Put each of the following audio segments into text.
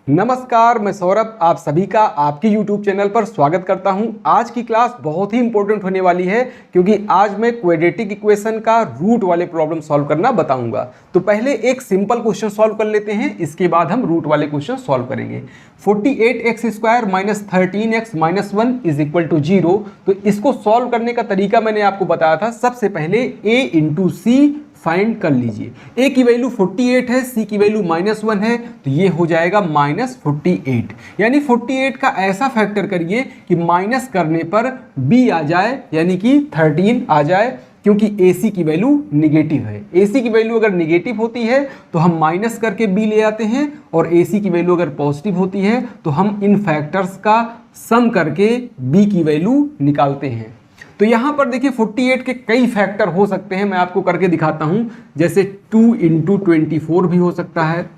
नमस्कार, मैं सौरभ आप सभी का आपके YouTube चैनल पर स्वागत करता हूं। आज की क्लास बहुत ही इंपॉर्टेंट होने वाली है क्योंकि आज मैं क्वाड्रेटिक इक्वेशन का रूट वाले प्रॉब्लम सॉल्व करना बताऊंगा। तो पहले एक सिंपल क्वेश्चन सॉल्व कर लेते हैं, इसके बाद हम रूट वाले क्वेश्चन सॉल्व करेंगे। 48x² minus 13x minus 1 is equal to 0। तो इसको सॉल्व करने का तरीका मैंने आपको बताया था। सबसे पहले a इंटू सी फाइंड कर लीजिए। a की वैल्यू 48 है, c की वैल्यू -1 है, तो ये हो जाएगा -48। यानी 48 का ऐसा फैक्टर करिए कि माइनस करने पर b आ जाए, यानी कि 13 आ जाए, क्योंकि ac की वैल्यू निगेटिव है। ac की वैल्यू अगर निगेटिव होती है तो हम माइनस करके b ले आते हैं, और ac की वैल्यू अगर पॉजिटिव होती है तो हम इन फैक्टर्स का सम करके b की वैल्यू निकालते हैं। तो यहाँ पर देखिए 48 के कई फैक्टर हो सकते हैं, मैं आपको करके दिखाता हूँ। जैसे 2 इंटू 24 भी हो सकता है,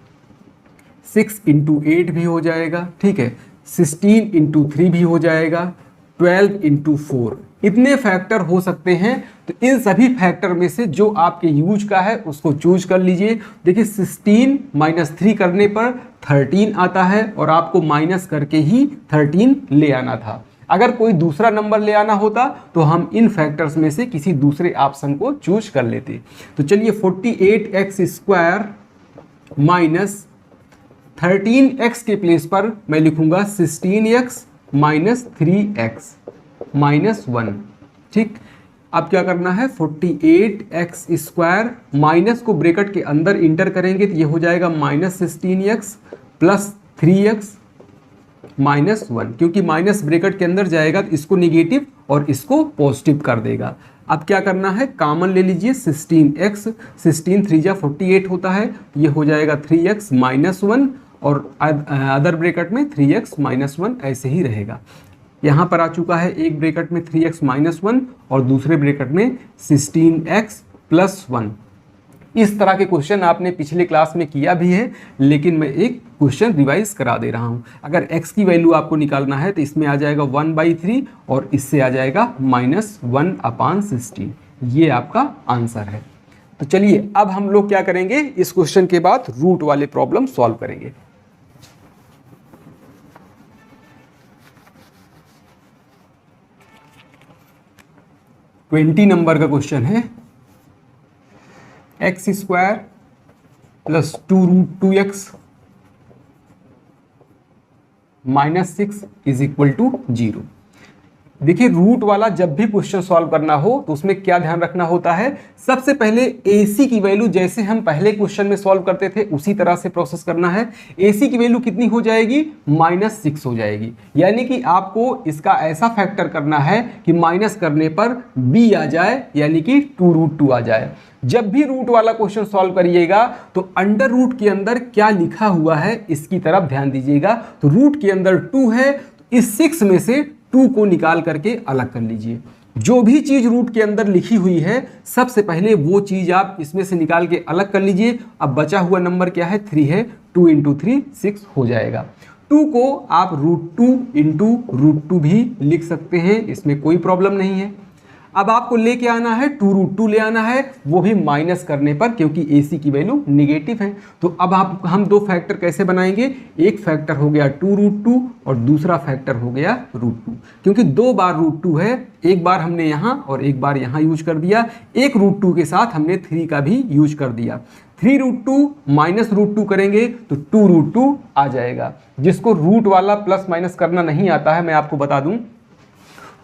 6 इंटू 8 भी हो जाएगा, ठीक है, 16 इंटू 3 भी हो जाएगा, 12 इंटू 4, इतने फैक्टर हो सकते हैं। तो इन सभी फैक्टर में से जो आपके यूज का है उसको चूज कर लीजिए। देखिए 16 माइनस 3 करने पर 13 आता है, और आपको माइनस करके ही 13 ले आना था। अगर कोई दूसरा नंबर ले आना होता तो हम इन फैक्टर्स में से किसी दूसरे ऑप्शन को चूज कर लेते। तो चलिए 48x² माइनस 13x के प्लेस पर मैं लिखूंगा 16x माइनस 3x माइनस 1। ठीक, अब क्या करना है, 48x² माइनस को ब्रैकेट के अंदर इंटर करेंगे तो ये हो जाएगा -16x प्लस 3x माइनस 1, क्योंकि माइनस ब्रैकेट के अंदर जाएगा तो इसको निगेटिव और इसको पॉजिटिव कर देगा। अब क्या करना है, कॉमन ले लीजिए 16x, 16 3 जा 48 होता है, ये हो जाएगा 3x माइनस 1, और अदर ब्रैकेट में 3x माइनस 1 ऐसे ही रहेगा। यहाँ पर आ चुका है एक ब्रैकेट में 3x माइनस 1 और दूसरे ब्रैकेट में 16x प्लस 1। इस तरह के क्वेश्चन आपने पिछले क्लास में किया भी है, लेकिन मैं एक क्वेश्चन रिवाइज करा दे रहा हूं। अगर x की वैल्यू आपको निकालना है तो इसमें आ जाएगा 1/3 और इससे आ जाएगा -1/16। ये आपका आंसर है। तो चलिए अब हम लोग क्या करेंगे, इस क्वेश्चन के बाद रूट वाले प्रॉब्लम सॉल्व करेंगे। ट्वेंटी नंबर का क्वेश्चन है। x² plus 2√2x minus 6 is equal to 0। देखिए रूट वाला जब भी क्वेश्चन सॉल्व करना हो तो उसमें क्या ध्यान रखना होता है, सबसे पहले AC की वैल्यू जैसे हम पहले क्वेश्चन में सॉल्व करते थे उसी तरह से प्रोसेस करना है। AC की वैल्यू कितनी हो जाएगी, -6 हो जाएगी। यानी कि आपको इसका ऐसा फैक्टर करना है कि माइनस करने पर B आ जाए, यानी कि 2√2 आ जाए। जब भी रूट वाला क्वेश्चन सॉल्व करिएगा तो अंडर रूट के अंदर क्या लिखा हुआ है इसकी तरफ ध्यान दीजिएगा। तो रूट के अंदर 2 है, तो इस 6 में से 2 को निकाल करके अलग कर लीजिए। जो भी चीज रूट के अंदर लिखी हुई है सबसे पहले वो चीज आप इसमें से निकाल के अलग कर लीजिए। अब बचा हुआ नंबर क्या है, 3 है, 2 इंटू 3 6 हो जाएगा। 2 को आप √2 इंटू √2 भी लिख सकते हैं, इसमें कोई प्रॉब्लम नहीं है। अब आपको लेके आना है 2√2 ले आना है, वो भी माइनस करने पर, क्योंकि AC की वैल्यू निगेटिव है। तो अब हम दो फैक्टर कैसे बनाएंगे, एक फैक्टर हो गया 2√2 और दूसरा फैक्टर हो गया √2, क्योंकि 2 बार √2 है, एक बार हमने यहाँ और एक बार यहाँ यूज कर दिया। एक √2 के साथ हमने 3 का भी यूज कर दिया। 3√2 माइनस √2 करेंगे तो 2√2 आ जाएगा। जिसको रूट वाला प्लस माइनस करना नहीं आता है, मैं आपको बता दूं,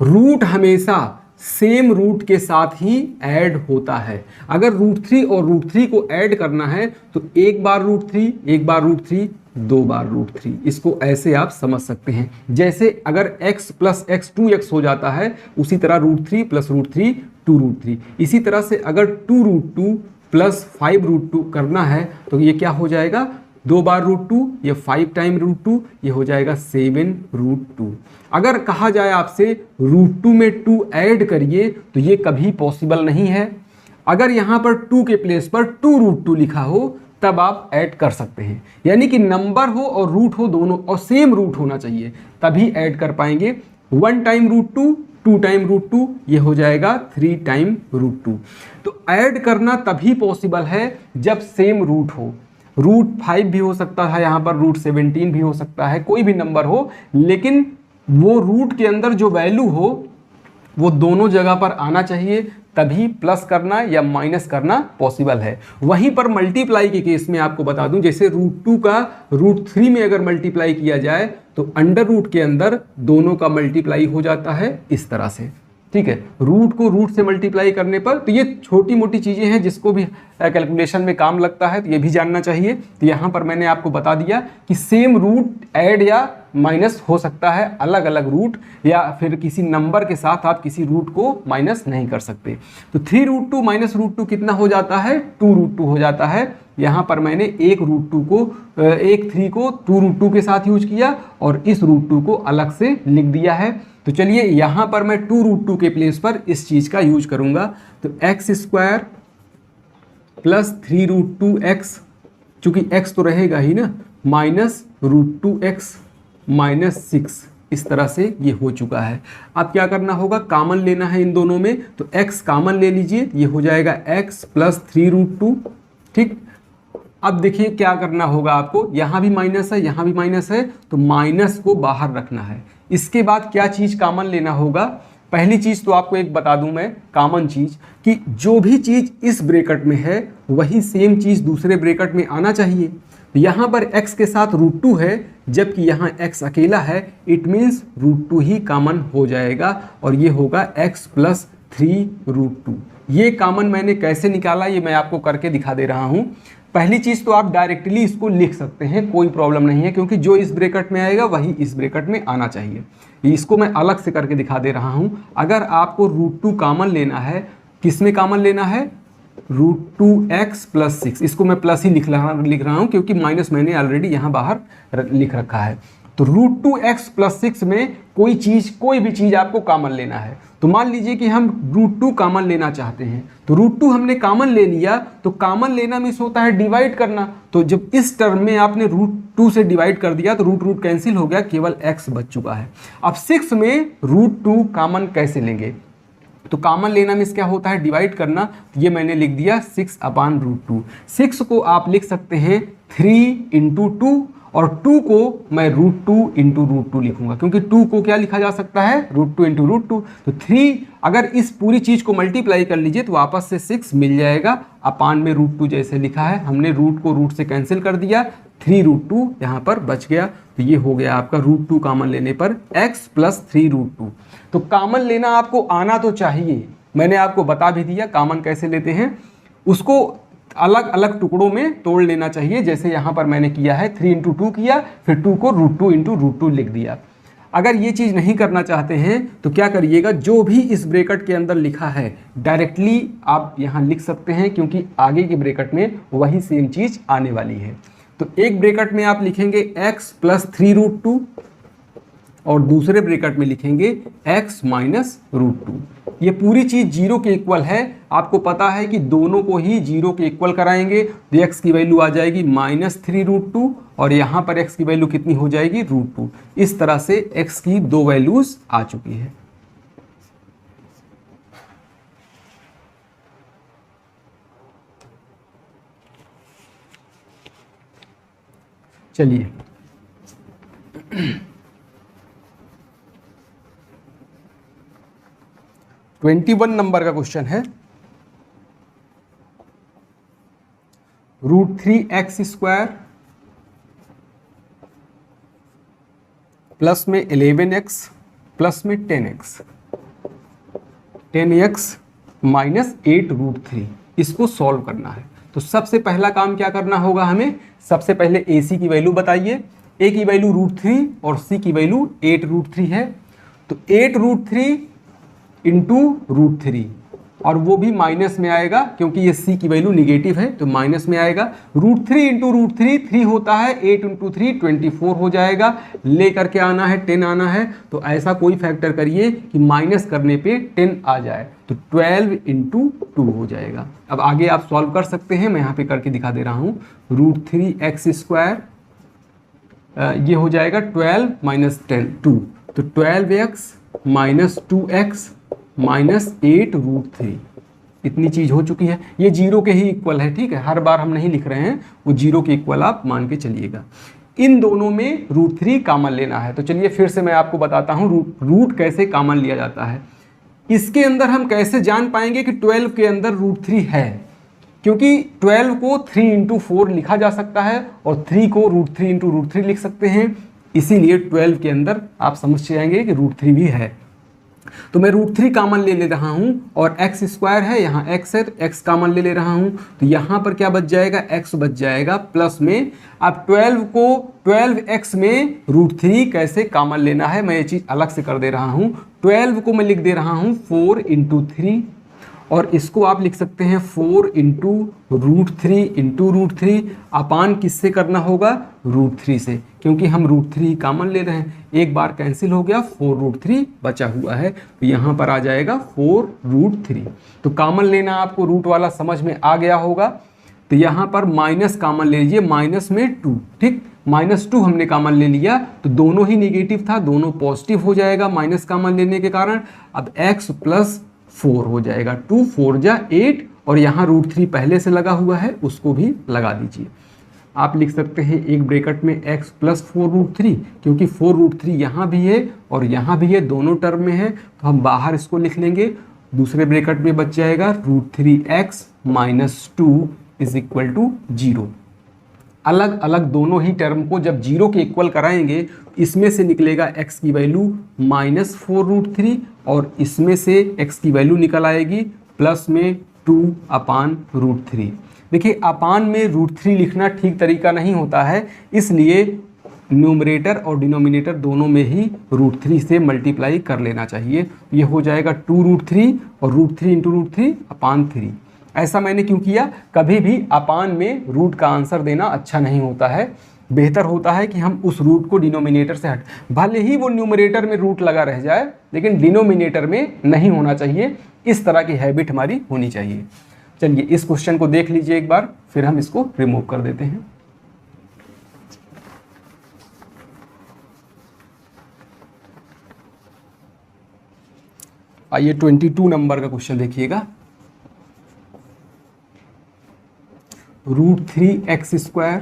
रूट हमेशा सेम रूट के साथ ही ऐड होता है। अगर √3 और √3 को ऐड करना है तो एक बार √3, एक बार √3, 2 बार √3, इसको ऐसे आप समझ सकते हैं। जैसे अगर x प्लस x 2x हो जाता है, उसी तरह √3 प्लस √3 2√3। इसी तरह से अगर 2√2 प्लस 5√2 करना है तो ये क्या हो जाएगा, 2 बार √2, ये 5 टाइम √2, ये हो जाएगा 7√2। अगर कहा जाए आपसे √2 में 2 ऐड करिए तो ये कभी पॉसिबल नहीं है। अगर यहाँ पर 2 के प्लेस पर 2√2 लिखा हो तब आप ऐड कर सकते हैं, यानी कि नंबर हो और रूट हो दोनों और सेम रूट होना चाहिए, तभी ऐड कर पाएंगे। 1 टाइम √2, 2 टाइम √2, ये हो जाएगा 3 टाइम √2। तो ऐड करना तभी पॉसिबल है जब सेम रूट हो। √5 भी हो सकता है, यहाँ पर √17 भी हो सकता है, कोई भी नंबर हो, लेकिन वो रूट के अंदर जो वैल्यू हो वो दोनों जगह पर आना चाहिए, तभी प्लस करना या माइनस करना पॉसिबल है। वहीं पर मल्टीप्लाई के केस में आपको बता दूं, जैसे √2 का √3 में अगर मल्टीप्लाई किया जाए तो अंडर रूट के अंदर दोनों का मल्टीप्लाई हो जाता है इस तरह से, ठीक है। रूट को रूट से मल्टीप्लाई करने पर, तो ये छोटी मोटी चीज़ें हैं जिसको भी कैलकुलेशन में काम लगता है, तो ये भी जानना चाहिए। तो यहाँ पर मैंने आपको बता दिया कि सेम रूट ऐड या माइनस हो सकता है, अलग अलग रूट, या फिर किसी नंबर के साथ आप किसी रूट को माइनस नहीं कर सकते। तो 3√2 माइनस √2 कितना हो जाता है, 2√2 हो जाता है। यहाँ पर मैंने एक 3 को 2√2 के साथ यूज किया और इस √2 को अलग से लिख दिया है। तो चलिए यहाँ पर मैं 2√2 के प्लेस पर इस चीज़ का यूज करूँगा। तो x² प्लस 3√2x, चूँकि x तो रहेगा ही ना, माइनस √2x माइनस 6, इस तरह से ये हो चुका है। अब क्या करना होगा, कॉमन लेना है इन दोनों में, तो x कॉमन ले लीजिए, ये हो जाएगा x प्लस 3√2, ठीक। अब देखिए क्या करना होगा आपको, यहाँ भी माइनस है, यहाँ भी माइनस है, तो माइनस को बाहर रखना है। इसके बाद क्या चीज़ कॉमन लेना होगा, पहली चीज़ तो आपको एक बता दूं मैं कॉमन चीज़, कि जो भी चीज़ इस ब्रैकेट में है वही सेम चीज़ दूसरे ब्रैकेट में आना चाहिए। यहाँ पर x के साथ √2 है, जबकि यहाँ x अकेला है, इट मीन्स √2 ही कॉमन हो जाएगा और ये होगा x प्लस 3√2। ये कॉमन मैंने कैसे निकाला ये मैं आपको करके दिखा दे रहा हूँ। पहली चीज़ तो आप डायरेक्टली इसको लिख सकते हैं, कोई प्रॉब्लम नहीं है, क्योंकि जो इस ब्रैकेट में आएगा वही इस ब्रैकेट में आना चाहिए। इसको मैं अलग से करके दिखा दे रहा हूँ। अगर आपको √2 कॉमन लेना है, किस में कॉमन लेना है, √2x प्लस 6, इसको मैं प्लस ही लिख रहा हूँ क्योंकि माइनस मैंने ऑलरेडी यहाँ बाहर लिख रखा है। तो √2x प्लस 6 में कोई भी चीज़ आपको कॉमन लेना है। तो मान लीजिए कि हम √2 कॉमन लेना चाहते हैं, तो √2 हमने कॉमन ले लिया, तो कॉमन लेना मीन्स होता है डिवाइड करना। तो जब इस टर्म में आपने √2 से डिवाइड कर दिया तो रूट कैंसिल हो गया, केवल x बच चुका है। अब 6 में √2 कॉमन कैसे लेंगे, तो कॉमन लेना मीन्स क्या होता है, डिवाइड करना। तो ये मैंने लिख दिया 6/√2। 6 को आप लिख सकते हैं 3 × 2 और 2 को मैं √2 × √2 लिखूंगा, क्योंकि 2 को क्या लिखा जा सकता है, √2 × √2। तो 3 अगर इस पूरी चीज़ को मल्टीप्लाई कर लीजिए तो वापस से 6 मिल जाएगा, अपान में √2 जैसे लिखा है, हमने रूट को रूट से कैंसिल कर दिया, 3√2 यहाँ पर बच गया। तो ये हो गया आपका √2 कॉमन लेने पर x प्लस 3√2। तो कॉमन लेना आपको आना तो चाहिए, मैंने आपको बता भी दिया कॉमन कैसे लेते हैं, उसको अलग अलग टुकड़ों में तोड़ लेना चाहिए। जैसे यहाँ पर मैंने किया है 3 × 2 किया, फिर 2 को √2 × √2 लिख दिया। अगर ये चीज़ नहीं करना चाहते हैं तो क्या करिएगा, जो भी इस ब्रैकेट के अंदर लिखा है डायरेक्टली आप यहाँ लिख सकते हैं, क्योंकि आगे के ब्रैकेट में वही सेम चीज़ आने वाली है। तो एक ब्रैकेट में आप लिखेंगे x प्लस 3√2 और दूसरे ब्रैकेट में लिखेंगे x माइनस √2। ये पूरी चीज़ 0 के इक्वल है, आपको पता है कि दोनों को ही 0 के इक्वल कराएंगे तो x की वैल्यू आ जाएगी -3√2 और यहाँ पर x की वैल्यू कितनी हो जाएगी, √2। इस तरह से x की दो वैल्यूज आ चुकी है। चलिए 21 नंबर का क्वेश्चन है, √3x² प्लस में 11x प्लस में 10x माइनस 8√3, इसको सॉल्व करना है। तो सबसे पहला काम क्या करना होगा हमें, सबसे पहले AC की वैल्यू बताइए। A की वैल्यू √3 और C की वैल्यू 8√3 है। तो 8√3 इंटू √3 और वो भी माइनस में आएगा क्योंकि ये C की वैल्यू निगेटिव है तो माइनस में आएगा। √3 इंटू √3 3 होता है, 8 इंटू 3 24 हो जाएगा, लेकर के आना है 10 आना है। तो ऐसा कोई फैक्टर करिए कि माइनस करने पे 10 आ जाए, तो 12 इंटू 2 हो जाएगा। अब आगे आप सॉल्व कर सकते हैं, मैं यहाँ पे करके दिखा दे रहा हूँ। √3x² ये हो जाएगा 12 माइनस 10 2, तो 12x माइनस 2x माइनस 8√3। इतनी चीज हो चुकी है, ये जीरो के ही इक्वल है, ठीक है, हर बार हम नहीं लिख रहे हैं, वो जीरो के इक्वल आप मान के चलिएगा। इन दोनों में √3 कॉमन लेना है। तो चलिए फिर से मैं आपको बताता हूँ रूट कैसे कॉमन लिया जाता है। इसके अंदर हम कैसे जान पाएंगे कि 12 के अंदर √3 है, क्योंकि 12 को 3 × 4 लिखा जा सकता है और 3 को √3 × √3 लिख सकते हैं, इसीलिए 12 के अंदर आप समझ जाएंगे कि √3 भी है। तो मैं √3 कॉमन ले रहा हूं और x² है, यहाँ x है तो x कॉमन ले रहा हूं, तो यहाँ पर क्या बच जाएगा, x बच जाएगा प्लस में। अब 12 को 12x में √3 कैसे कॉमन लेना है मैं ये चीज़ अलग से कर दे रहा हूं। 12 को मैं लिख दे रहा हूं 4 × 3 और इसको आप लिख सकते हैं 4 × √3 अपान किससे करना होगा, √3 से, क्योंकि हम √3 कॉमन ले रहे हैं। एक बार कैंसिल हो गया, 4√3 बचा हुआ है, तो यहाँ पर आ जाएगा 4√3। तो कॉमन लेना आपको रूट वाला समझ में आ गया होगा। तो यहाँ पर माइनस कॉमन ले लीजिए, माइनस में 2, ठीक, -2 हमने कॉमन ले लिया तो दोनों ही नेगेटिव था, दोनों पॉजिटिव हो जाएगा माइनस कॉमन लेने के कारण। अब x + 4 हो जाएगा, 2 4 जा 8 और यहाँ √3 पहले से लगा हुआ है, उसको भी लगा दीजिए। आप लिख सकते हैं एक ब्रैकेट में x + 4√3, क्योंकि 4√3 यहाँ भी है और यहाँ भी है, दोनों टर्म में है, तो हम बाहर इसको लिख लेंगे। दूसरे ब्रैकेट में बच जाएगा √3x - 2 = 0। अलग अलग दोनों ही टर्म को जब 0 के इक्वल कराएंगे, इसमें से निकलेगा x की वैल्यू -4√3 और इसमें से x की वैल्यू निकल आएगी प्लस में 2/√3। देखिए अपान में √3 लिखना ठीक तरीका नहीं होता है, इसलिए न्यूमरेटर और डिनोमिनेटर दोनों में ही √3 से मल्टीप्लाई कर लेना चाहिए। ये हो जाएगा 2√3 और √3 × √3/3। ऐसा मैंने क्यों किया, कभी भी अपान में रूट का आंसर देना अच्छा नहीं होता है, बेहतर होता है कि हम उस रूट को डिनोमिनेटर से हट, भले ही वो न्यूमरेटर में रूट लगा रह जाए लेकिन डिनोमिनेटर में नहीं होना चाहिए। इस तरह की हैबिट हमारी होनी चाहिए। चलिए इस क्वेश्चन को देख लीजिए एक बार, फिर हम इसको रिमूव कर देते हैं। आइए 22 नंबर का क्वेश्चन देखिएगा। √3x²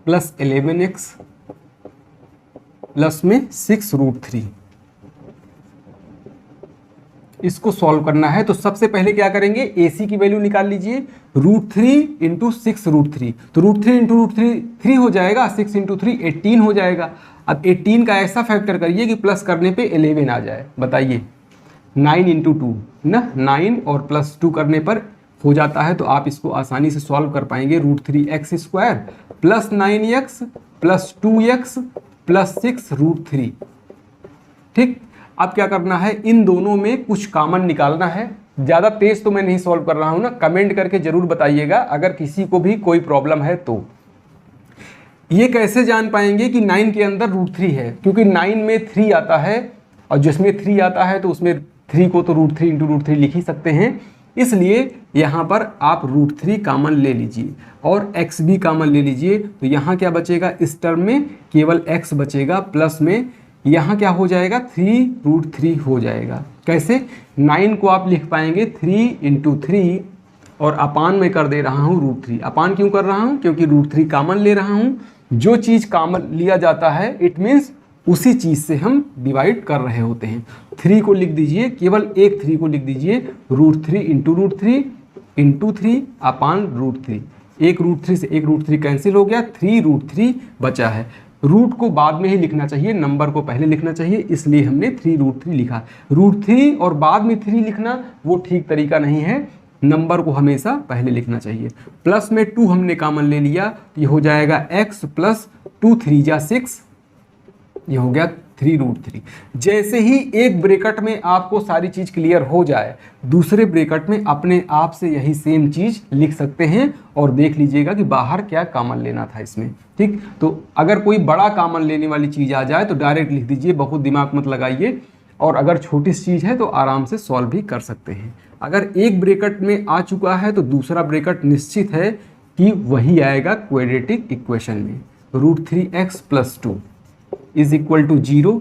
+ 11x प्लस में 6√3, इसको सॉल्व करना है। तो सबसे पहले क्या करेंगे, AC की वैल्यू निकाल लीजिए, √3 × 6√3, तो √3 × 3 हो जाएगा, 6 × 3 18 हो जाएगा। अब 18 का ऐसा फैक्टर करिए कि प्लस करने पे 11 आ जाए। बताइए 9 × 2 ना, 9 और +2 करने पर हो जाता है, तो आप इसको आसानी से सॉल्व कर पाएंगे। √3x² + 9x + 2x + 6√3, ठीक। अब क्या करना है, इन दोनों में कुछ कॉमन निकालना है। ज़्यादा तेज तो मैं नहीं सॉल्व कर रहा हूँ ना, कमेंट करके जरूर बताइएगा अगर किसी को भी कोई प्रॉब्लम है तो। ये कैसे जान पाएंगे कि 9 के अंदर √3 है, क्योंकि 9 में 3 आता है और जिसमें 3 आता है तो उसमें 3 को तो √3 × √3 लिख ही सकते हैं, इसलिए यहाँ पर आप √3 कॉमन ले लीजिए और x भी कॉमन ले लीजिए। तो यहाँ क्या बचेगा, इस टर्म में केवल x बचेगा, प्लस में यहाँ क्या हो जाएगा, 3√3 हो जाएगा। कैसे, 9 को आप लिख पाएंगे 3 × 3 और अपान में कर दे रहा हूँ √3। अपान क्यों कर रहा हूँ, क्योंकि √3 कॉमन ले रहा हूँ। जो चीज़ कॉमन लिया जाता है इट मीन्स उसी चीज़ से हम डिवाइड कर रहे होते हैं। 3 को लिख दीजिए, केवल एक 3 को लिख दीजिए, √3 × 3 एक √3 से एक √3 कैंसिल हो गया, 3√3 बचा है। रूट को बाद में ही लिखना चाहिए, नंबर को पहले लिखना चाहिए, इसलिए हमने 3√3 लिखा। √3 और बाद में 3 लिखना वो ठीक तरीका नहीं है, नंबर को हमेशा पहले लिखना चाहिए। प्लस में 2 हमने कॉमन ले लिया, ये हो जाएगा x + 2 3 जा 6, ये हो गया 3√3। जैसे ही एक ब्रैकेट में आपको सारी चीज क्लियर हो जाए, दूसरे ब्रैकेट में अपने आप से यही सेम चीज लिख सकते हैं और देख लीजिएगा कि बाहर क्या कॉमन लेना था इसमें, ठीक। तो अगर कोई बड़ा कॉमन लेने वाली चीज आ जाए तो डायरेक्ट लिख दीजिए, बहुत दिमाग मत लगाइए, और अगर छोटी चीज है तो आराम से सॉल्व भी कर सकते हैं। अगर एक ब्रैकेट में आ चुका है तो दूसरा ब्रैकेट निश्चित है कि वही आएगा क्वाड्रेटिक इक्वेशन में। √3x + 2 = 0,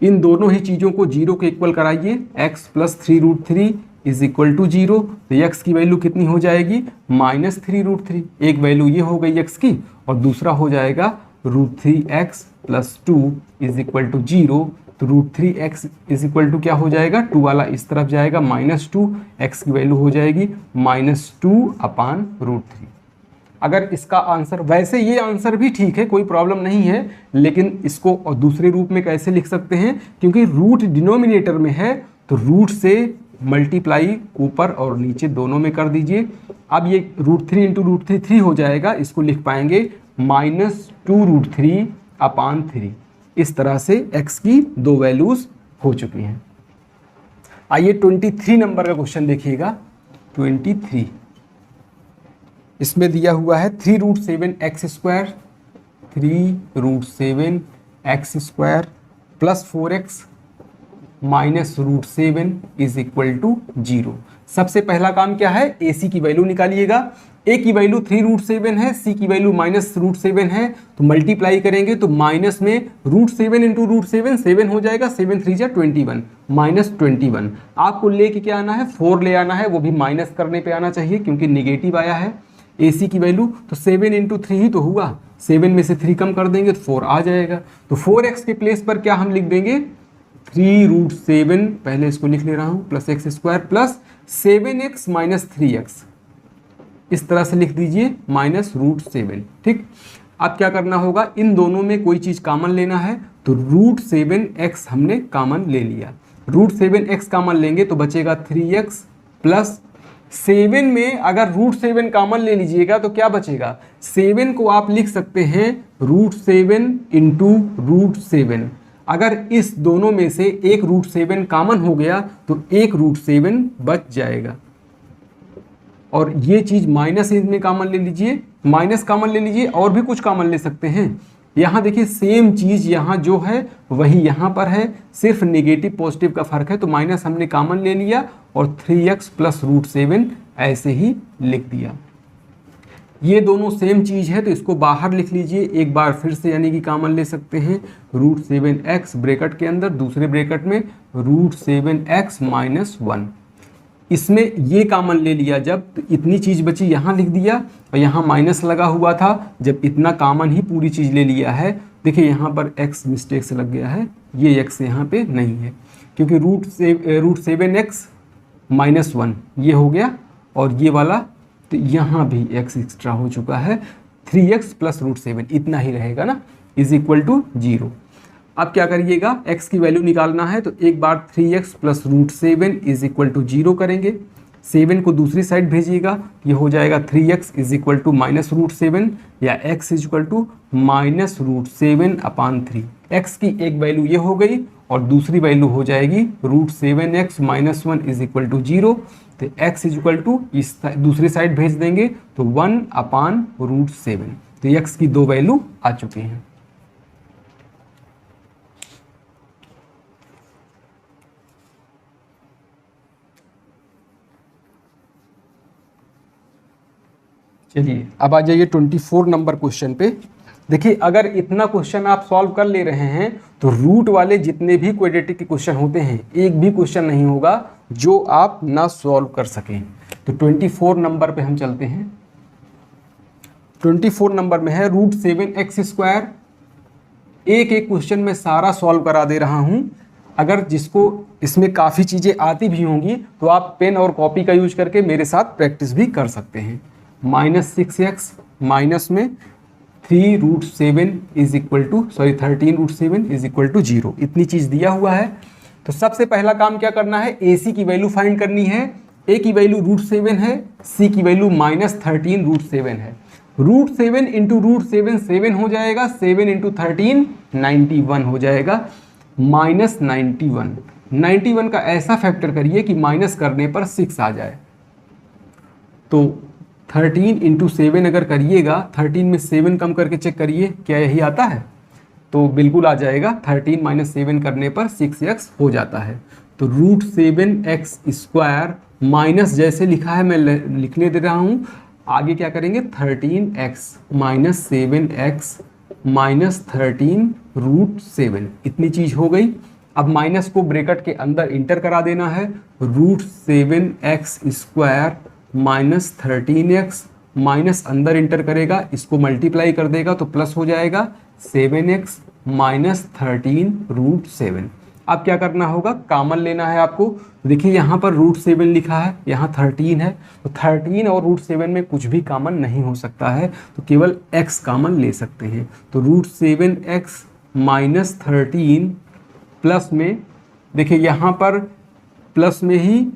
इन दोनों ही चीज़ों को जीरो के इक्वल कराइए, x plus 3√3 is equal to zero. तो x की वैल्यू कितनी हो जाएगी, -3√3। एक वैल्यू ये हो गई x की और दूसरा हो जाएगा √3x plus 2 is equal to zero. तो √3x इज इक्वल टू क्या हो जाएगा, 2 वाला इस तरफ जाएगा -2, x की वैल्यू हो जाएगी -2/√3। अगर इसका आंसर, वैसे ये आंसर भी ठीक है, कोई प्रॉब्लम नहीं है, लेकिन इसको और दूसरे रूप में कैसे लिख सकते हैं, क्योंकि रूट डिनोमिनेटर में है तो रूट से मल्टीप्लाई ऊपर और नीचे दोनों में कर दीजिए। अब ये √3 × √3 3 हो जाएगा, इसको लिख पाएंगे -2√3/3। इस तरह से x की दो वैल्यूज हो चुकी हैं। आइए 23 नंबर का क्वेश्चन देखिएगा। 23 इसमें दिया हुआ है 3√7x² 3√7x² plus 4x minus √7 is equal to 0। सबसे पहला काम क्या है, AC की वैल्यू निकालिएगा। A की वैल्यू 3√7 है, C की वैल्यू -√7 है, तो मल्टीप्लाई करेंगे तो माइनस में √7 × √7 7 हो जाएगा, 7 3 × 21 -21। आपको लेके क्या आना है, 4 ले आना है, वो भी माइनस करने पे आना चाहिए क्योंकि निगेटिव आया है AC की वैल्यू। तो 7 × 3 ही तो हुआ, 7 में से 3 कम कर देंगे तो 4 आ जाएगा। तो 4x के प्लेस पर क्या हम लिख देंगे, 3√7, पहले इसको लिख ले रहा हूँ, plus x² plus 7x minus 3x, इस तरह से लिख दीजिए -√7। ठीक, अब क्या करना होगा, इन दोनों में कोई चीज़ कॉमन लेना है, तो √7x हमने कॉमन ले लिया। √7x कॉमन लेंगे तो बचेगा 3x प्लस 7 में अगर √7 कॉमन ले लीजिएगा तो क्या बचेगा, 7 को आप लिख सकते हैं √7 × √7। अगर इस दोनों में से एक √7 कॉमन हो गया तो एक √7 बच जाएगा। और ये चीज़ माइनस में कॉमन ले लीजिए, माइनस कॉमन ले लीजिए, और भी कुछ कॉमन ले सकते हैं। यहाँ देखिए सेम चीज़ यहाँ जो है वही यहाँ पर है, सिर्फ नेगेटिव पॉजिटिव का फर्क है। तो माइनस हमने कॉमन ले लिया और 3x प्लस √7 ऐसे ही लिख दिया। ये दोनों सेम चीज़ है तो इसको बाहर लिख लीजिए एक बार फिर से, यानी कि कॉमन ले सकते हैं √7x ब्रैकेट के अंदर, दूसरे ब्रैकेट में √7x माइनस 1। इसमें ये कॉमन ले लिया जब, तो इतनी चीज़ बची, यहाँ लिख दिया और यहाँ माइनस लगा हुआ था। जब इतना कॉमन ही पूरी चीज़ ले लिया है, देखिए यहाँ पर x मिस्टेक से लग गया है, ये x यहाँ पे नहीं है क्योंकि √7x माइनस 1 ये हो गया, और ये वाला तो यहाँ भी x एक्स्ट्रा हो चुका है, 3x प्लस √7 इतना ही रहेगा ना, इज इक्वल टू 0। अब क्या करिएगा, x की वैल्यू निकालना है तो एक बार 3x plus √7 is equal to 0 करेंगे, 7 को दूसरी साइड भेजिएगा, ये हो जाएगा 3x इज इक्वल टू -√7 या x is equal to -√7/3। x की एक वैल्यू ये हो गई और दूसरी वैल्यू हो जाएगी √7x minus 1 is equal to 0। तो x इज इक्वल टू इस दूसरी साइड भेज देंगे तो 1/√7। तो x की दो वैल्यू आ चुकी हैं। चलिए अब आ जाइए 24 नंबर क्वेश्चन पे। देखिए अगर इतना क्वेश्चन आप सॉल्व कर ले रहे हैं तो रूट वाले जितने भी क्वाड्रेटिक के क्वेश्चन होते हैं एक भी क्वेश्चन नहीं होगा जो आप ना सॉल्व कर सकें। तो 24 नंबर पे हम चलते हैं। 24 नंबर में है √7x²। एक एक क्वेश्चन में सारा सॉल्व करा दे रहा हूं। अगर जिसको इसमें काफ़ी चीज़ें आती भी होंगी तो आप पेन और कॉपी का यूज करके मेरे साथ प्रैक्टिस भी कर सकते हैं। -6x माइनस में 3√7 is equal to 13√7 is equal to 0, इतनी चीज़ दिया हुआ है। तो सबसे पहला काम क्या करना है, AC की वैल्यू फाइंड करनी है। A की वैल्यू √7 है, C की वैल्यू -13√7 है। √7 इंटू √7 7 हो जाएगा, 7 इंटू 13 91 हो जाएगा, -91। 91 का ऐसा फैक्टर करिए कि माइनस करने पर 6 आ जाए। तो 13 इंटू 7 अगर करिएगा, 13 में 7 कम करके चेक करिए क्या यही आता है, तो बिल्कुल आ जाएगा। 13 माइनस 7 करने पर 6x हो जाता है। तो √7x² माइनस जैसे लिखा है मैं लिखने दे रहा हूँ, आगे क्या करेंगे 13x माइनस 7x माइनस 13√7, इतनी चीज़ हो गई। अब माइनस को ब्रैकेट के अंदर इंटर करा देना है, √7x² माइनस 13x, माइनस अंदर इंटर करेगा, इसको मल्टीप्लाई कर देगा तो प्लस हो जाएगा 7x माइनस 13√7। अब क्या करना होगा, कॉमन लेना है आपको। देखिए यहाँ पर √7 लिखा है, यहाँ 13 है, तो 13 और √7 में कुछ भी कॉमन नहीं हो सकता है, तो केवल x कॉमन ले सकते हैं। तो √7x माइनस 13 प्लस में, देखिए यहाँ पर प्लस में ही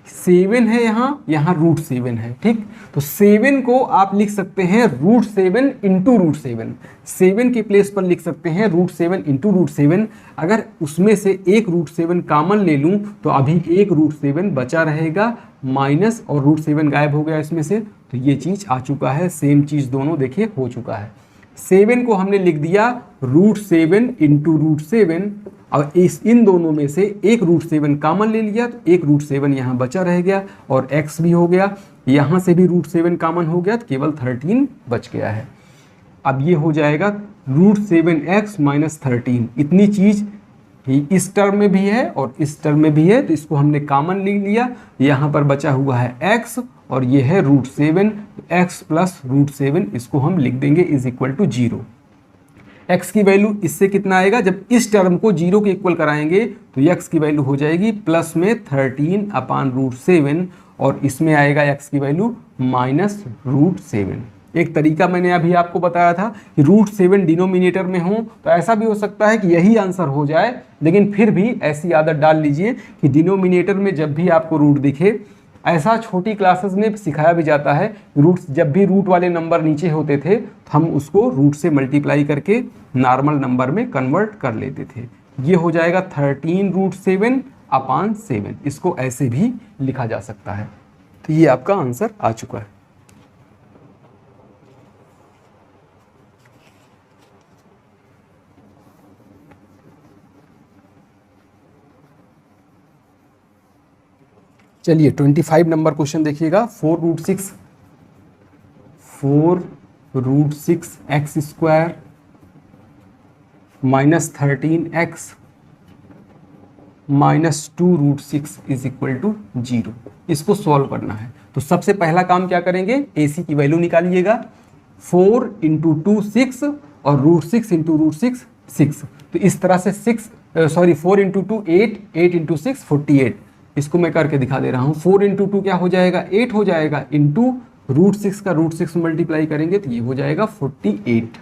7 है, यहाँ √7 है, ठीक। तो 7 को आप लिख सकते हैं √7 इंटू √7, 7 के प्लेस पर लिख सकते हैं √7 इंटू √7। अगर उसमें से एक √7 कॉमन ले लूँ तो अभी एक √7 बचा रहेगा, माइनस और √7 गायब हो गया इसमें से, तो ये चीज़ आ चुका है। सेम चीज़ दोनों देखिए हो चुका है। 7 को हमने लिख दिया √7 इंटू √7, और इन दोनों में से एक √7 कॉमन ले लिया तो एक √7 यहाँ बचा रह गया, और x भी हो गया, यहाँ से भी √7 कॉमन हो गया तो केवल 13 बच गया है। अब ये हो जाएगा √7x माइनस 13। इतनी चीज़ ही इस टर्म में भी है और इस टर्म में भी है, तो इसको हमने कॉमन ले लिया। यहाँ पर बचा हुआ है x और ये है √7, x प्लस √7 इसको हम लिख देंगे इज इक्वल टू 0। x की वैल्यू इससे कितना आएगा, जब इस टर्म को 0 के इक्वल कराएंगे तो x की वैल्यू हो जाएगी प्लस में 13/√7, और इसमें आएगा x की वैल्यू माइनस √7। एक तरीका मैंने अभी आपको बताया था कि √7 डिनोमिनेटर में हो, तो ऐसा भी हो सकता है कि यही आंसर हो जाए, लेकिन फिर भी ऐसी आदत डाल लीजिए कि डिनोमिनेटर में जब भी आपको रूट दिखे, ऐसा छोटी क्लासेस में सिखाया भी जाता है, रूट जब भी रूट वाले नंबर नीचे होते थे तो हम उसको रूट से मल्टीप्लाई करके नॉर्मल नंबर में कन्वर्ट कर लेते थे। ये हो जाएगा 13√7/7, इसको ऐसे भी लिखा जा सकता है। तो ये आपका आंसर आ चुका है। चलिए 25 नंबर क्वेश्चन देखिएगा। 4√6x² minus 13x minus 2√6 is equal to 0। इसको सॉल्व करना है, तो सबसे पहला काम क्या करेंगे, AC की वैल्यू निकालिएगा। 4 इंटू 2 6 और √6 इंटू √6 6, तो इस तरह से 4 इंटू 2 8, 8 इंटू 6 48। इसको मैं करके दिखा दे रहा हूँ। 4 इंटू 2 क्या हो जाएगा, 8 हो जाएगा, इंटू √6 का √6 मल्टीप्लाई करेंगे तो ये हो जाएगा 48,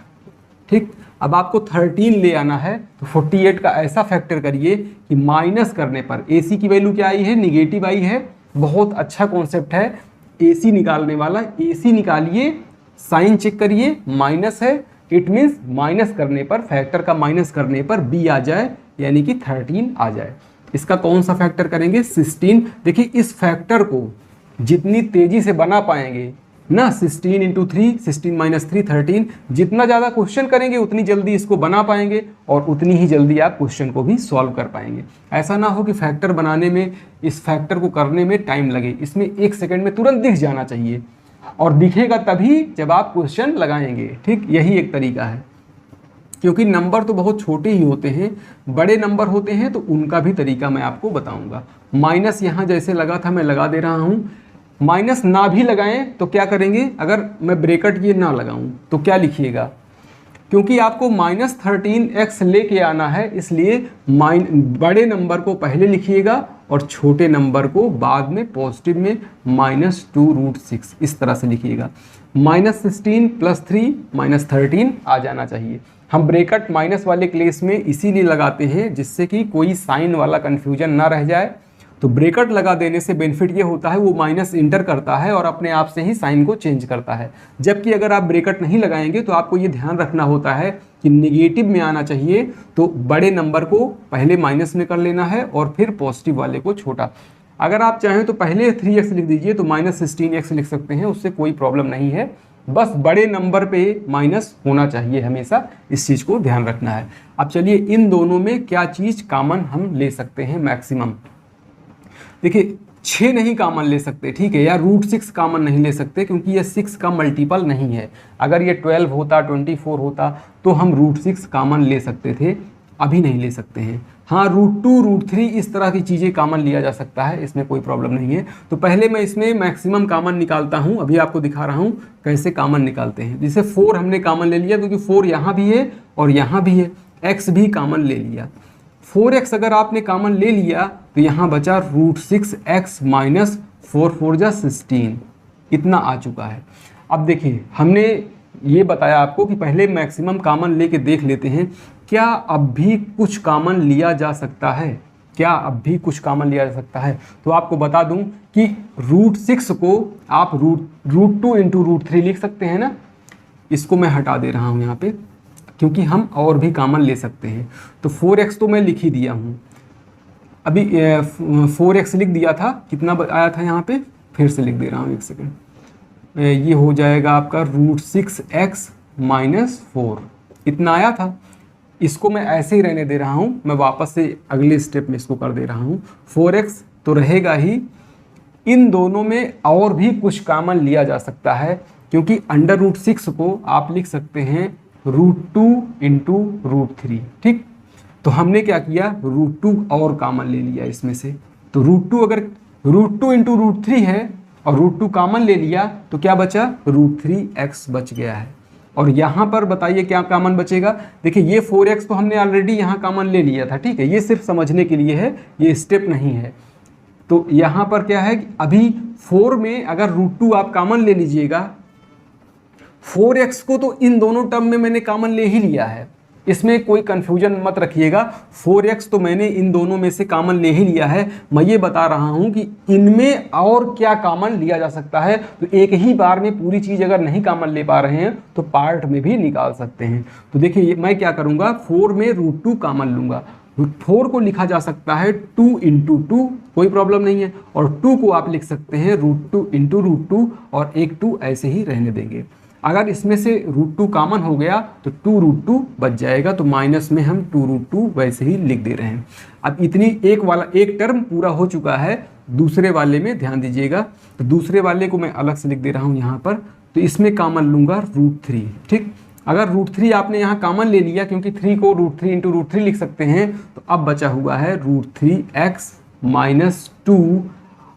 ठीक। अब आपको 13 ले आना है, तो 48 का ऐसा फैक्टर करिए कि माइनस करने पर AC की वैल्यू क्या आई है, निगेटिव आई है। बहुत अच्छा कॉन्सेप्ट है AC निकालने वाला। AC निकालिए, साइन चेक करिए, माइनस है, इट मीन्स माइनस करने पर, फैक्टर का माइनस करने पर B आ जाए, यानी कि 13 आ जाए। इसका कौन सा फैक्टर करेंगे, 16। देखिए इस फैक्टर को जितनी तेजी से बना पाएंगे ना, 16 इंटू 3, 16 माइनस 3 13, जितना ज़्यादा क्वेश्चन करेंगे उतनी जल्दी इसको बना पाएंगे और उतनी ही जल्दी आप क्वेश्चन को भी सॉल्व कर पाएंगे। ऐसा ना हो कि फैक्टर बनाने में, इस फैक्टर को करने में टाइम लगे। इसमें 1 सेकेंड में तुरंत दिख जाना चाहिए, और दिखेगा तभी जब आप क्वेश्चन लगाएंगे, ठीक। यही एक तरीका है, क्योंकि नंबर तो बहुत छोटे ही होते हैं, बड़े नंबर होते हैं तो उनका भी तरीका मैं आपको बताऊंगा। माइनस यहाँ जैसे लगा था मैं लगा दे रहा हूँ। माइनस ना भी लगाएं तो क्या करेंगे, अगर मैं ब्रैकेट ये ना लगाऊं तो क्या लिखिएगा, क्योंकि आपको माइनस 13x लेके आना है, इसलिए बड़े नंबर को पहले लिखिएगा और छोटे नंबर को बाद में पॉजिटिव में माइनस 2√6 इस तरह से लिखिएगा। माइनस 16 प्लस 3 माइनस 13 आ जाना चाहिए। हम ब्रैकेट माइनस वाले केस में इसीलिए लगाते हैं जिससे कि कोई साइन वाला कन्फ्यूजन ना रह जाए। तो ब्रैकेट लगा देने से बेनिफिट ये होता है, वो माइनस इंटर करता है और अपने आप से ही साइन को चेंज करता है। जबकि अगर आप ब्रैकेट नहीं लगाएंगे तो आपको ये ध्यान रखना होता है कि निगेटिव में आना चाहिए, तो बड़े नंबर को पहले माइनस में कर लेना है और फिर पॉजिटिव वाले को छोटा। अगर आप चाहें तो पहले 3x लिख दीजिए, तो माइनस 16x लिख सकते हैं, उससे कोई प्रॉब्लम नहीं है। बस बड़े नंबर पे माइनस होना चाहिए हमेशा, इस चीज़ को ध्यान रखना है। अब चलिए इन दोनों में क्या चीज़ कॉमन हम ले सकते हैं मैक्सिमम। देखिए 6 नहीं कॉमन ले सकते, ठीक है, या √6 कॉमन नहीं ले सकते, क्योंकि ये 6 का मल्टीपल नहीं है। अगर ये 12 होता, 24 होता तो हम √6 कॉमन ले सकते थे, अभी नहीं ले सकते हैं। हाँ, √2 √3 इस तरह की चीज़ें कॉमन लिया जा सकता है, इसमें कोई प्रॉब्लम नहीं है। तो पहले मैं इसमें मैक्सिमम कॉमन निकालता हूँ, अभी आपको दिखा रहा हूँ कैसे कॉमन निकालते हैं। जैसे 4 हमने कॉमन ले लिया क्योंकि 4 यहाँ भी है और यहाँ भी है, x भी कॉमन ले लिया। 4x अगर आपने कॉमन ले लिया तो यहाँ बचा √6x माइनस 4 4 जा 16, इतना आ चुका है। अब देखिए हमने ये बताया आपको कि पहले मैक्सिमम कॉमन लेके देख लेते हैं, क्या अब भी कुछ कॉमन लिया जा सकता है, क्या अब भी कुछ कॉमन लिया जा सकता है। तो आपको बता दूं कि √6 को आप √2 इंटू √3 लिख सकते हैं ना, इसको मैं हटा दे रहा हूँ यहाँ पे क्योंकि हम और भी कॉमन ले सकते हैं। तो 4x तो मैं लिख ही दिया हूँ, अभी 4x लिख दिया था, कितना आया था यहाँ पे, फिर से लिख दे रहा हूँ, एक सेकेंड। ये हो जाएगा आपका √6x माइनस 4, इतना आया था। इसको मैं ऐसे ही रहने दे रहा हूँ, मैं वापस से अगले स्टेप में इसको कर दे रहा हूँ। 4x तो रहेगा ही, इन दोनों में और भी कुछ कॉमन लिया जा सकता है क्योंकि √6 को आप लिख सकते हैं √2 इंटू √3, ठीक। तो हमने क्या किया, √2 और कॉमन ले लिया इसमें से। तो √2 अगर √2 इंटू √3 है और √2 कॉमन ले लिया तो क्या बचा, √3x बच गया है। और यहाँ पर बताइए क्या कॉमन बचेगा। देखिए ये 4x तो हमने ऑलरेडी यहाँ कॉमन ले लिया था, ठीक है, ये सिर्फ समझने के लिए है, ये स्टेप नहीं है। तो यहाँ पर क्या है कि अभी 4 में अगर √2 आप कॉमन ले लीजिएगा, 4x को तो इन दोनों टर्म में मैंने कॉमन ले ही लिया है, इसमें कोई कन्फ्यूजन मत रखिएगा। 4x तो मैंने इन दोनों में से कॉमन ले ही लिया है, मैं ये बता रहा हूँ कि इनमें और क्या कॉमन लिया जा सकता है। तो एक ही बार में पूरी चीज़ अगर नहीं कॉमन ले पा रहे हैं तो पार्ट में भी निकाल सकते हैं। तो देखिए मैं क्या करूँगा, 4 में √2 कॉमन लूँगा। 4 को लिखा जा सकता है 2 इंटू 2, कोई प्रॉब्लम नहीं है, और 2 को आप लिख सकते हैं √2 इंटू √2 और एक 2 ऐसे ही रहने देंगे। अगर इसमें से √2 कॉमन हो गया तो 2√2 बच जाएगा, तो माइनस में हम 2√2 वैसे ही लिख दे रहे हैं। अब इतनी एक टर्म पूरा हो चुका है, दूसरे वाले में ध्यान दीजिएगा। तो दूसरे वाले को मैं अलग से लिख दे रहा हूँ यहाँ पर, तो इसमें कॉमन लूँगा √3, ठीक। अगर √3 आपने यहाँ कॉमन ले लिया क्योंकि 3 को √3 इंटू √3 लिख सकते हैं, तो अब बचा हुआ है √3x माइनस 2।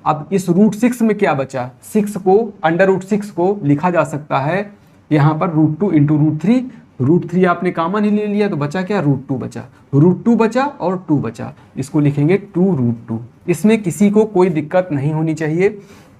अब इस √6 में क्या बचा, 6 को √6 को लिखा जा सकता है यहाँ पर √2 इंटू √3। √3 आपने कॉमन ही ले लिया तो बचा क्या, √2 बचा, √2 बचा और 2 बचा, इसको लिखेंगे 2√2। इसमें किसी को कोई दिक्कत नहीं होनी चाहिए,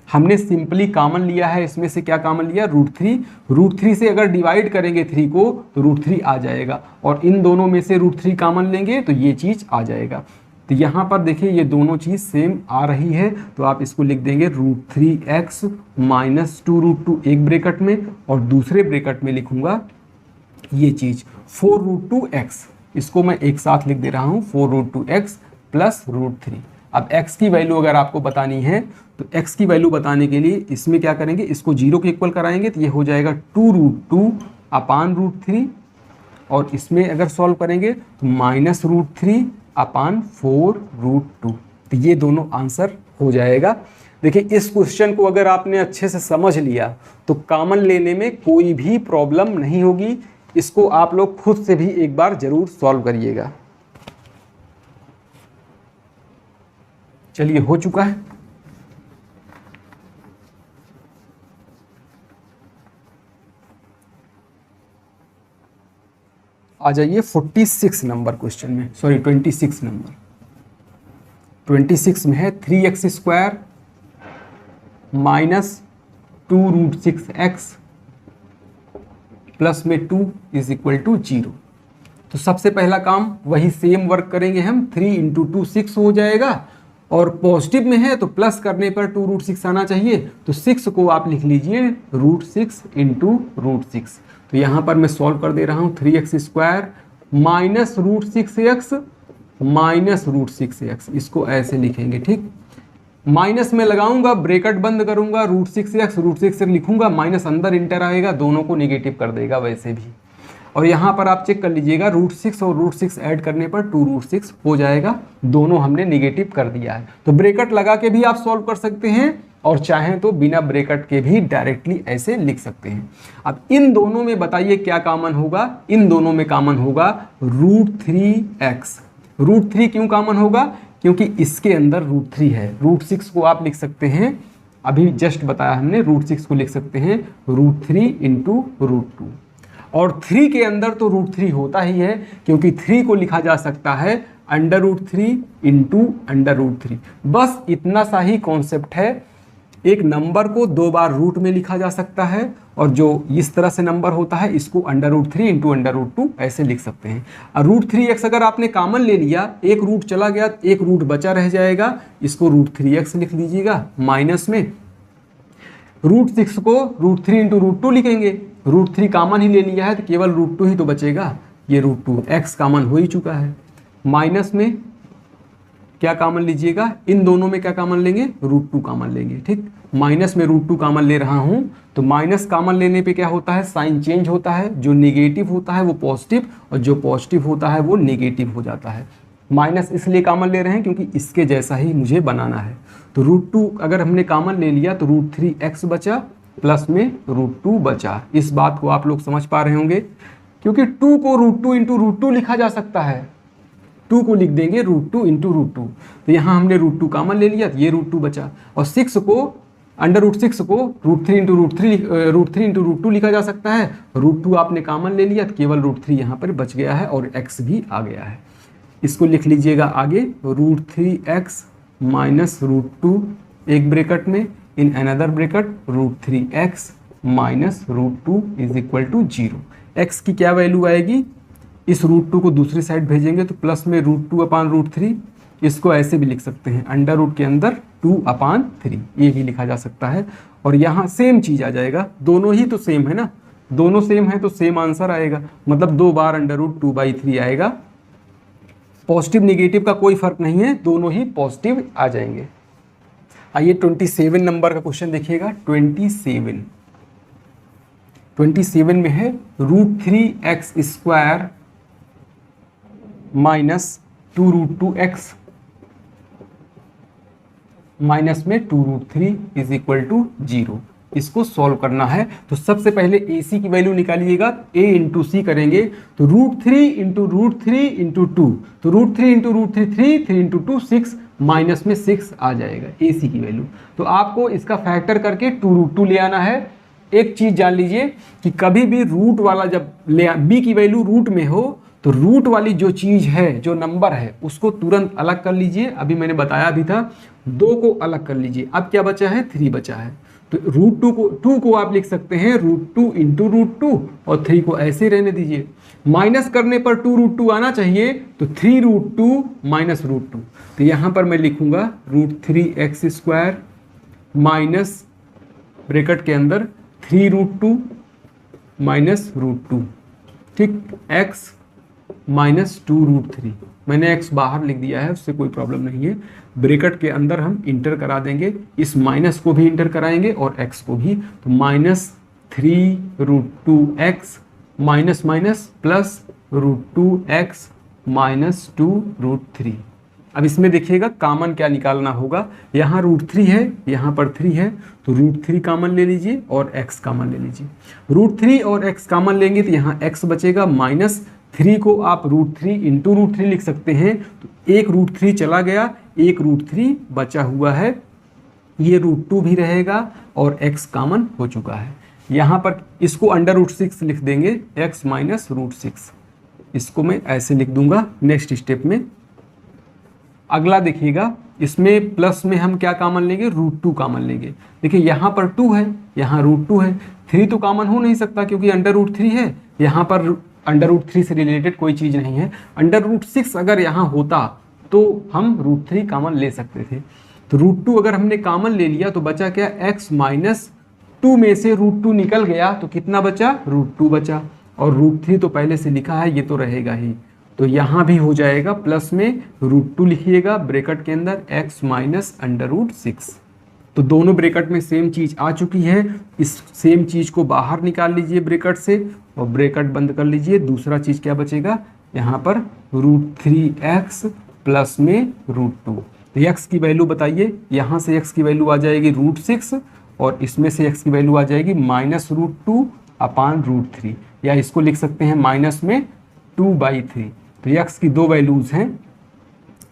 हमने सिंपली कॉमन लिया है। इसमें से क्या कॉमन लिया, √3 से अगर डिवाइड करेंगे 3 को तो √3 आ जाएगा, और इन दोनों में से √3 कॉमन लेंगे तो ये चीज़ आ जाएगा। तो यहाँ पर देखिए ये दोनों चीज़ सेम आ रही है, तो आप इसको लिख देंगे √3x माइनस 2√2 एक ब्रैकेट में, और दूसरे ब्रैकेट में लिखूंगा ये चीज़ 4√2x, इसको मैं एक साथ लिख दे रहा हूँ 4√2x प्लस √3। अब x की वैल्यू अगर आपको बतानी है तो x की वैल्यू बताने के लिए इसमें क्या करेंगे, इसको 0 के इक्वल कराएंगे तो ये हो जाएगा 2√2 अपान √3, और इसमें अगर सॉल्व करेंगे तो माइनस √3 अपान 4√2। तो ये दोनों आंसर हो जाएगा। देखिए इस क्वेश्चन को अगर आपने अच्छे से समझ लिया तो कॉमन लेने में कोई भी प्रॉब्लम नहीं होगी। इसको आप लोग खुद से भी एक बार जरूर सॉल्व करिएगा। चलिए हो चुका है। आ जाइए 46 नंबर क्वेश्चन में, सॉरी 26 नंबर। 26 में है 3x² माइनस 2√6x प्लस में 2 इज इक्वल टू 0। तो सबसे पहला काम वही सेम वर्क करेंगे हम, 3 इंटू 2 6 हो जाएगा, और पॉजिटिव में है तो प्लस करने पर 2√6 आना चाहिए, तो 6 को आप लिख लीजिए √6 इंटू √6। तो यहाँ पर मैं सॉल्व कर दे रहा हूँ 3x² minus √6x minus √6x, इसको ऐसे लिखेंगे, ठीक। माइनस में लगाऊंगा, ब्रैकेट बंद करूंगा, √6x लिखूंगा, माइनस अंदर इंटर आएगा, दोनों को नेगेटिव कर देगा वैसे भी। और यहाँ पर आप चेक कर लीजिएगा, √6 और √6 ऐड करने पर 2√6 हो जाएगा, दोनों हमने नेगेटिव कर दिया है। तो ब्रैकेट लगा के भी आप सॉल्व कर सकते हैं, और चाहें तो बिना ब्रैकेट के भी डायरेक्टली ऐसे लिख सकते हैं। अब इन दोनों में बताइए क्या कॉमन होगा, इन दोनों में कॉमन होगा √3x। √3 क्यों कॉमन होगा? क्योंकि इसके अंदर √3 है। √6 को आप लिख सकते हैं, अभी जस्ट बताया हमने, √6 को लिख सकते हैं √3 इंटू √2। और 3 के अंदर तो √3 होता ही है, क्योंकि 3 को लिखा जा सकता है √3 इंटू √3। बस इतना सा ही कॉन्सेप्ट है। एक नंबर को 2 बार रूट में लिखा जा सकता है, और जो इस तरह से नंबर होता है इसको √3 इंटू √2 ऐसे लिख सकते हैं। और √3x अगर आपने कॉमन ले लिया, एक रूट चला गया, एक रूट बचा रह जाएगा, इसको √3x लिख लीजिएगा माइनस में। √6 को √3 इंटू √2 लिखेंगे, √3 कॉमन ही ले लिया है तो केवल √2 ही तो बचेगा, ये √2, x कॉमन हो ही चुका है। माइनस में क्या कॉमन लीजिएगा? इन दोनों में क्या कॉमन लेंगे? √2 कॉमन लेंगे, ठीक। माइनस में √2 कॉमन ले रहा हूं, तो माइनस कॉमन लेने पे क्या होता है? साइन चेंज होता है, जो नेगेटिव होता है वो पॉजिटिव, और जो पॉजिटिव होता है वो नेगेटिव हो जाता है। माइनस इसलिए कॉमन ले रहे हैं क्योंकि इसके जैसा ही मुझे बनाना है। तो √2 अगर हमने कॉमन ले लिया तो √3x बचा, प्लस में √2 बचा। इस बात को आप लोग समझ पा रहे होंगे, क्योंकि 2 को √2 इंटू √2 लिखा जा सकता है। 2 को लिख देंगे √2 इंटू √2, तो यहाँ हमने √2 कॉमन ले लिया, ये √2 बचा। और 6 को √6 को √3 इंटू √2 लिखा जा सकता है। √2 आपने कॉमन ले लिया तो केवल √3 यहाँ पर बच गया है, और x भी आ गया है। इसको लिख लीजिएगा आगे, √3x माइनस √2 एक ब्रैकेट में, in another bracket √3x minus √2 is equal to 0। x की क्या वैल्यू आएगी? इस √2 को दूसरी साइड भेजेंगे तो प्लस में √2/√3, इसको ऐसे भी लिख सकते हैं, अंडर रूट के अंदर 2/3, ये भी लिखा जा सकता है। और यहाँ सेम चीज़ आ जाएगा, दोनों ही तो सेम है ना, दोनों सेम है तो सेम आंसर आएगा, मतलब 2 बार √2/3 आएगा। पॉजिटिव निगेटिव का कोई फर्क नहीं है, दोनों ही पॉजिटिव आ जाएंगे। आइए 27 नंबर का क्वेश्चन देखिएगा। 27 में है √3x² माइनस 2√2x माइनस में 2√3 इज इक्वल टू 0। इसको सॉल्व करना है तो सबसे पहले AC की वैल्यू निकालिएगा। A इंटू सी करेंगे तो √3 इंटू √3 इंटू 2, तो √3 इंटू √3 3 इंटू 2 6, माइनस में 6 आ जाएगा AC की वैल्यू। तो आपको इसका फैक्टर करके 2√2 ले आना है। एक चीज़ जान लीजिए कि कभी भी रूट वाला जब B की वैल्यू रूट में हो तो रूट वाली जो चीज़ है, जो नंबर है, उसको तुरंत अलग कर लीजिए। अभी मैंने बताया भी था, 2 को अलग कर लीजिए। अब क्या बचा है? 3 बचा है। तो √2 को आप लिख सकते हैं √2 इंटू √2, और 3 को ऐसे रहने दीजिए। माइनस करने पर 2√2 आना चाहिए, तो 3√2 माइनस √2, तो यहाँ पर मैं लिखूंगा √3x² माइनस ब्रैकेट के अंदर 3√2 माइनस √2, ठीक, x माइनस 2√3। मैंने x बाहर लिख दिया है, उससे कोई प्रॉब्लम नहीं है। ब्रैकेट के अंदर हम इंटर करा देंगे, इस माइनस को भी इंटर कराएंगे और x को भी, तो minus 3√2x minus minus plus √2x minus 2√3। अब इसमें देखिएगा कॉमन क्या निकालना होगा। यहाँ √3 है, यहाँ पर 3 है, तो √3 कॉमन ले लीजिए और x कॉमन ले लीजिए। √3 और x कॉमन लेंगे तो यहाँ x बचेगा, माइनस 3 को आप √3 इंटू √3 लिख सकते हैं, तो एक √3 चला गया, एक √3 बचा हुआ है, ये √2 भी रहेगा और x कॉमन हो चुका है। यहाँ पर इसको √6 लिख देंगे, x माइनस √6, इसको मैं ऐसे लिख दूंगा नेक्स्ट स्टेप में। अगला देखिएगा, इसमें प्लस में हम क्या कॉमन लेंगे? √2 कॉमन लेंगे। देखिए यहाँ पर 2 है, यहाँ √2 है, 3 तो कॉमन हो नहीं सकता क्योंकि √3 है, यहाँ पर √3 से रिलेटेड कोई चीज़ नहीं है। √6 अगर यहाँ होता तो हम √3 कॉमन ले सकते थे। तो √2 अगर हमने कॉमन ले लिया तो बचा क्या? x माइनस 2 में से √2 निकल गया तो कितना बचा? √2 बचा, और √3 तो पहले से लिखा है, ये तो रहेगा ही, तो यहाँ भी हो जाएगा प्लस में √2 लिखिएगा ब्रैकेट के अंदर x माइनस √6। तो दोनों ब्रैकेट में सेम चीज़ आ चुकी है। इस सेम चीज़ को बाहर निकाल लीजिए ब्रैकेट से और ब्रैकेट बंद कर लीजिए। दूसरा चीज़ क्या बचेगा? यहाँ पर √3x प्लस में √2। तो x की वैल्यू बताइए, यहाँ से x की वैल्यू आ जाएगी √6 और इसमें से x की वैल्यू आ जाएगी माइनस √2/√3, या इसको लिख सकते हैं माइनस में 2/3। तो x की 2 वैल्यूज़ हैं,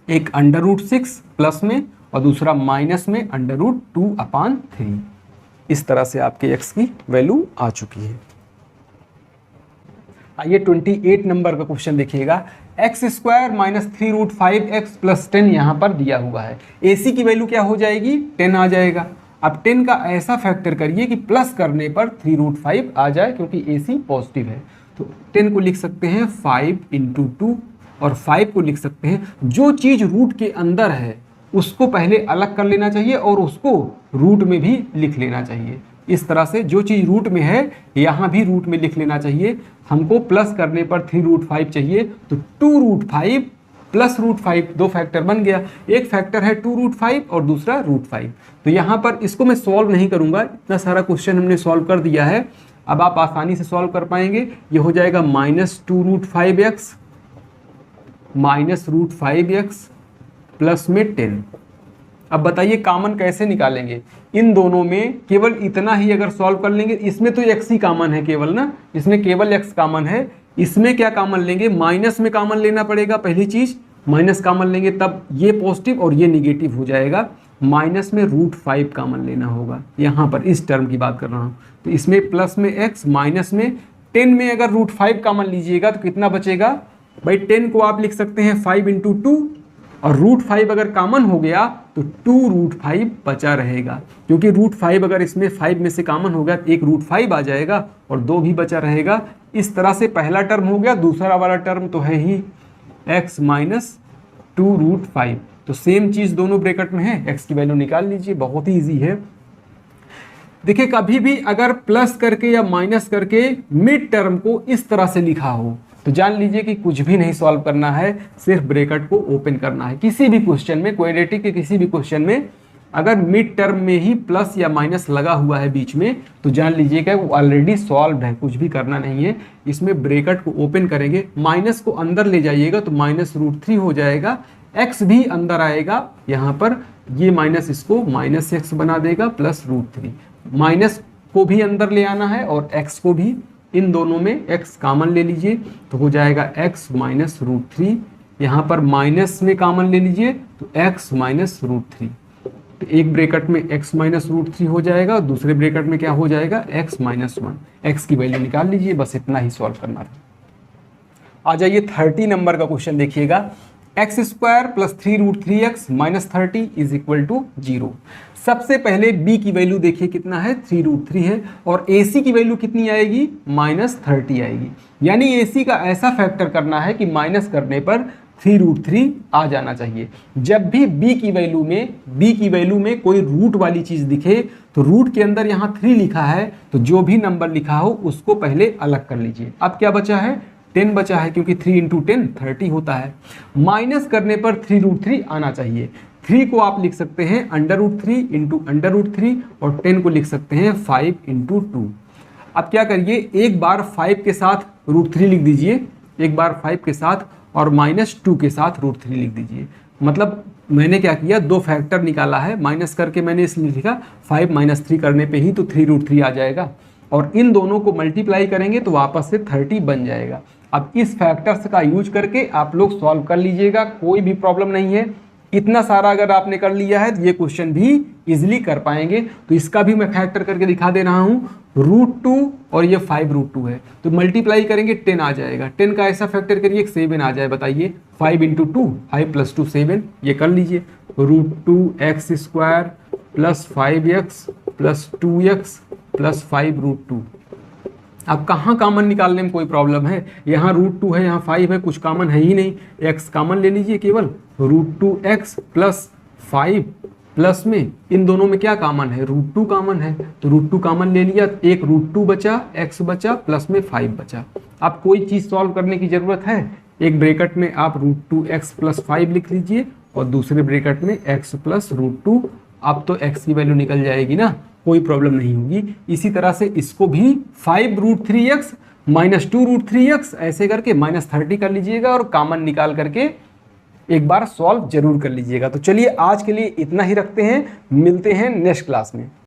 एक √6 प्लस में और दूसरा माइनस में √2/3। इस तरह से आपके x की वैल्यू आ चुकी है। आइए 28 नंबर का क्वेश्चन देखिएगा। x² - 3√5x + 10 यहाँ पर दिया हुआ है। AC की वैल्यू क्या हो जाएगी? 10 आ जाएगा। अब 10 का ऐसा फैक्टर करिए कि प्लस करने पर 3√5 आ जाए, क्योंकि AC पॉजिटिव है। तो 10 को लिख सकते हैं 5 × 2 और 5 को लिख सकते हैं, जो चीज़ रूट के अंदर है उसको पहले अलग कर लेना चाहिए और उसको रूट में भी लिख लेना चाहिए। इस तरह से जो चीज़ रूट में है यहाँ भी रूट में लिख लेना चाहिए। हमको प्लस करने पर 3√5 चाहिए, तो 2√5 + √5 दो फैक्टर बन गया। एक फैक्टर है 2√5 और दूसरा √5। तो यहाँ पर इसको मैं सॉल्व नहीं करूँगा, इतना सारा क्वेश्चन हमने सॉल्व कर दिया है। अब आप आसानी से सॉल्व कर पाएंगे। ये हो जाएगा -2√5x -√5x प्लस में 10। अब बताइए कॉमन कैसे निकालेंगे? इन दोनों में केवल इतना ही अगर सॉल्व कर लेंगे, इसमें तो x ही कॉमन है केवल ना, इसमें केवल x कॉमन है। इसमें क्या कॉमन लेंगे? माइनस में कॉमन लेना पड़ेगा। पहली चीज माइनस कॉमन लेंगे तब ये पॉजिटिव और ये निगेटिव हो जाएगा। माइनस में √5 कॉमन लेना होगा। यहाँ पर इस टर्म की बात कर रहा हूँ। तो इसमें प्लस में x, माइनस में 10 में अगर √5 कॉमन लीजिएगा तो कितना बचेगा भाई? 10 को आप लिख सकते हैं 5 × 2 और √5 अगर कॉमन हो गया तो 2√5 बचा रहेगा, क्योंकि √5 अगर इसमें 5 में से कॉमन हो गया तो एक √5 आ जाएगा और 2 भी बचा रहेगा। इस तरह से पहला टर्म हो गया। दूसरा वाला टर्म तो है ही x - 2√5। तो सेम चीज़ दोनों ब्रैकेट में है। x की वैल्यू निकाल लीजिए, बहुत ही ईजी है। देखिए कभी भी अगर प्लस करके या माइनस करके मिड टर्म को इस तरह से लिखा हो तो जान लीजिए कि कुछ भी नहीं सॉल्व करना है, सिर्फ ब्रैकेट को ओपन करना है। किसी भी क्वेश्चन में, क्वाड्रेटिक के किसी भी क्वेश्चन में अगर मिड टर्म में ही प्लस या माइनस लगा हुआ है बीच में, तो जान लीजिएगा वो ऑलरेडी सॉल्व है, कुछ भी करना नहीं है। इसमें ब्रैकेट को ओपन करेंगे, माइनस को अंदर ले जाइएगा तो -√3 हो जाएगा। x भी अंदर आएगा, यहाँ पर ये माइनस इसको -x बना देगा प्लस √3। माइनस को भी अंदर ले आना है और x को भी, इन दोनों में x कॉमन ले लीजिए तो हो जाएगा x - √3। यहाँ पर माइनस में कॉमन ले लीजिए तो x - √3। तो एक ब्रैकेट में x - √3 हो जाएगा और दूसरे ब्रैकेट में क्या हो जाएगा? x - 1। x की वैल्यू निकाल लीजिए, बस इतना ही सॉल्व करना था। आ जाइए 30 नंबर का क्वेश्चन देखिएगा। x² + 3√3x - 30 = 0। सबसे पहले b की वैल्यू देखिए कितना है? 3√3 है और ac की वैल्यू कितनी आएगी? -30 आएगी। यानी ac का ऐसा फैक्टर करना है कि माइनस करने पर 3√3 आ जाना चाहिए। जब भी b की वैल्यू में कोई रूट वाली चीज़ दिखे तो रूट के अंदर यहाँ 3 लिखा है, तो जो भी नंबर लिखा हो उसको पहले अलग कर लीजिए। अब क्या बचा है? 10 बचा है, क्योंकि 3 × 10 30 होता है। माइनस करने पर 3√3 आना चाहिए। 3 को आप लिख सकते हैं √3 × √3 और 10 को लिख सकते हैं 5 × 2। अब क्या करिए, एक बार 5 के साथ √3 लिख दीजिए, एक बार 5 के साथ और -2 के साथ √3 लिख दीजिए। मतलब मैंने क्या किया, दो फैक्टर निकाला है, माइनस करके मैंने इसलिए लिखा 5 - 3 करने पे ही तो 3√3 आ जाएगा, और इन दोनों को मल्टीप्लाई करेंगे तो वापस से 30 बन जाएगा। अब इस फैक्टर्स का यूज करके आप लोग सॉल्व कर लीजिएगा, कोई भी प्रॉब्लम नहीं है। इतना सारा अगर आपने कर लिया है तो ये क्वेश्चन भी इजीली कर पाएंगे। तो इसका भी मैं फैक्टर करके दिखा दे रहा हूँ। √2 और ये 5√2 है, तो मल्टीप्लाई करेंगे 10 आ जाएगा। 10 का ऐसा फैक्टर करिए 7 आ जाए। बताइए 5 × 2, 5 + 2 7, ये कर लीजिए। √2x² + 5x + 2x + 5√2। अब कहाँ कॉमन निकालने में कोई प्रॉब्लम है? यहाँ √2 है, यहाँ 5 है, कुछ कॉमन है ही नहीं। x कॉमन ले लीजिए केवल। √2x + 5 प्लस में इन दोनों में क्या कॉमन है? √2 कॉमन है, तो √2 कॉमन ले लिया, एक √2 बचा, x बचा, प्लस में 5 बचा। अब कोई चीज़ सॉल्व करने की ज़रूरत है? एक ब्रैकेट में आप √2x + 5 लिख लीजिए और दूसरे ब्रैकेट में x + √2। अब तो x की वैल्यू निकल जाएगी ना, कोई प्रॉब्लम नहीं होगी। इसी तरह से इसको भी 5√3x - 2√3x ऐसे करके -30 कर लीजिएगा और कॉमन निकाल करके एक बार सॉल्व जरूर कर लीजिएगा। तो चलिए आज के लिए इतना ही रखते हैं, मिलते हैं नेक्स्ट क्लास में।